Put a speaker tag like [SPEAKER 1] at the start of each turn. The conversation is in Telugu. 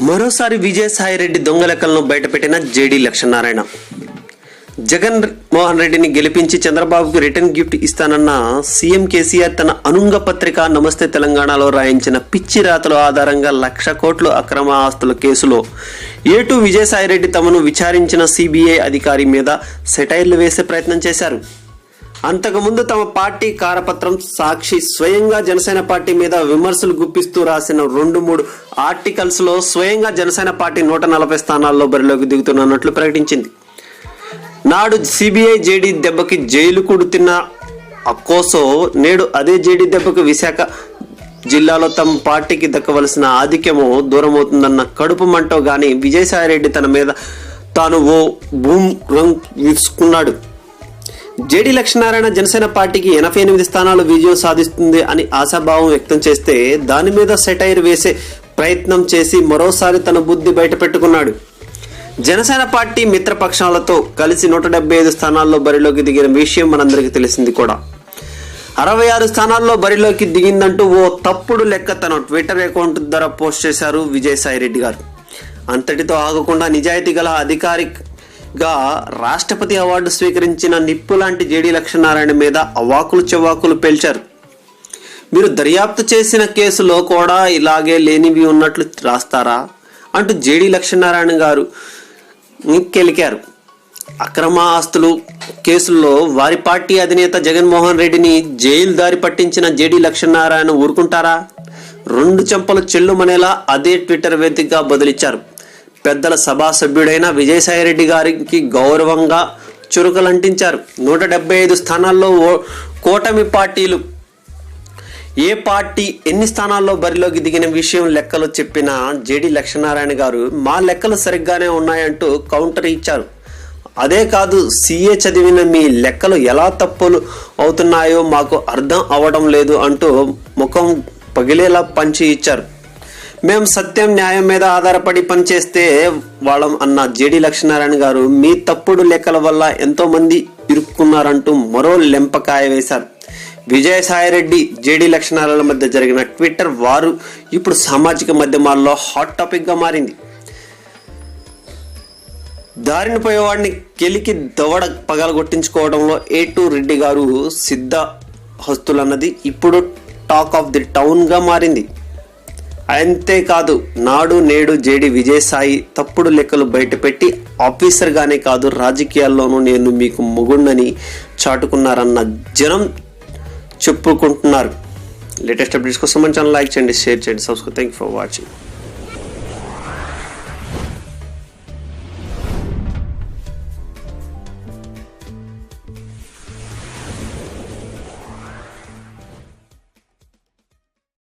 [SPEAKER 1] మరోసారి విజయసాయిరెడ్డి దొంగ లెక్కలను బయటపెట్టిన జేడీ లక్ష్మీనారాయణ. జగన్ మోహన్ రెడ్డిని గెలిపించి చంద్రబాబుకి రిటర్న్ గిఫ్ట్ ఇస్తానన్న సీఎం కేసీఆర్ తన అనుంగ పత్రిక నమస్తే తెలంగాణలో రాయించిన పిచ్చి రాతల ఆధారంగా 1,00,000 కోట్ల అక్రమ ఆస్తుల కేసులో ఏటూ విజయసాయిరెడ్డి తమను విచారించిన సిబిఐ అధికారి మీద సెటైర్లు వేసే ప్రయత్నం చేశారు. అంతకుముందు తమ పార్టీ కారపత్రం సాక్షి స్వయంగా జనసేన పార్టీ మీద విమర్శలు గుప్పిస్తూ రాసిన 2-3 ఆర్టికల్స్ లో స్వయంగా జనసేన పార్టీ 140 స్థానాల్లో బరిలోకి దిగుతున్నట్లు ప్రకటించింది. నాడు సిబిఐ జేడీ దెబ్బకి జైలు కుడుతున్న అక్కోసో నేడు అదే జేడీ దెబ్బకి విశాఖ జిల్లాలో తమ పార్టీకి దక్కవలసిన ఆధిక్యమో దూరమవుతుందన్న కడుపు మంటో గాని విజయసాయిరెడ్డి తన మీద తాను ఓ బూమ్ రంగ్ విసుకున్నాడు. జేడీ లక్ష్మీనారాయణ జనసేన పార్టీకి 88 స్థానాలు విజయం సాధిస్తుంది అని ఆశాభావం వ్యక్తం చేస్తే దాని మీద సెటైర్ వేసే ప్రయత్నం చేసి మరోసారి తన బుద్ధి బయట పెట్టుకున్నాడు. జనసేన పార్టీ మిత్రపక్షాలతో కలిసి 175 స్థానాల్లో బరిలోకి దిగిన విషయం మనందరికీ తెలిసింది కూడా. 66 స్థానాల్లో బరిలోకి దిగిందంటూ ఓ తప్పుడు లెక్క తన ట్విట్టర్ అకౌంట్ ద్వారా పోస్ట్ చేశారు విజయసాయిరెడ్డి గారు. అంతటితో ఆగకుండా నిజాయితీ గల అధికారిగా రాష్ట్రపతి అవార్డు స్వీకరించిన నిప్పు లాంటి జేడీ లక్ష్మీనారాయణ మీద అవాకులు చెవాకులు పేల్చారు. మీరు దర్యాప్తు చేసిన కేసులో కూడా ఇలాగే లేనివి ఉన్నట్లు రాస్తారా అంటూ జేడీ లక్ష్మీనారాయణ గారు కెలికారు. అక్రమ ఆస్తులు కేసుల్లో వారి పార్టీ అధినేత జగన్మోహన్ రెడ్డిని జైలు దారి పట్టించిన జేడీ లక్ష్మీనారాయణ ఊరుకుంటారా? 2 చెంపలు చెల్లుమనేలా అదే ట్విట్టర్ వేదికగా బదులిచ్చారు. పెద్దల సభా సభ్యుడైన విజయసాయిరెడ్డి గారికి గౌరవంగా చురుకలంటించారు. 175 స్థానాల్లో కూటమి పార్టీలు ఏ పార్టీ ఎన్ని స్థానాల్లో బరిలోకి దిగిన విషయం లెక్కలు చెప్పిన జేడీ లక్ష్మీనారాయణ గారు మా లెక్కలు సరిగ్గానే ఉన్నాయంటూ కౌంటర్ ఇచ్చారు. అదే కాదు, సీఏ చదివిన మీ లెక్కలు ఎలా తప్పులు అవుతున్నాయో మాకు అర్థం అవడం లేదు అంటూ ముఖం పగిలేలా పంచి ఇచ్చారు. మేము సత్యం న్యాయం మీద ఆధారపడి పనిచేస్తే వాళ్ళం అన్న జేడీ లక్ష్మీనారాయణ గారు మీ తప్పుడు లెక్కల వల్ల ఎంతో మంది ఇరుక్కున్నారంటూ మరో లెంపకాయ వేశారు. విజయసాయిరెడ్డి జేడీ లక్ష్మీనారాయణ మధ్య జరిగిన ట్విట్టర్ వారు ఇప్పుడు సామాజిక మాధ్యమాల్లో హాట్ టాపిక్ గా మారింది. దారిని పోయేవాడిని కెలికి దవడ పగలగొట్టించుకోవడంలో A2 రెడ్డి గారు సిద్ధహస్తులన్నది ఇప్పుడు టాక్ ఆఫ్ ది టౌన్ గా మారింది. అంతేకాదు, నాడు నేడు జేడీ విజయసాయి తప్పుడు లెక్కలు బయటపెట్టి ఆఫీసర్ గానే కాదు రాజకీయాల్లోనూ నేను మీకు మొగుణ్ణని చాటుకున్నారన్న జనం చెప్పుకుంటున్నారు. లేటెస్ట్ అప్డేట్స్ కోసం మన ఛానల్ లైక్ చేయండి, షేర్ చేయండి, subscribe. Thank you for watching.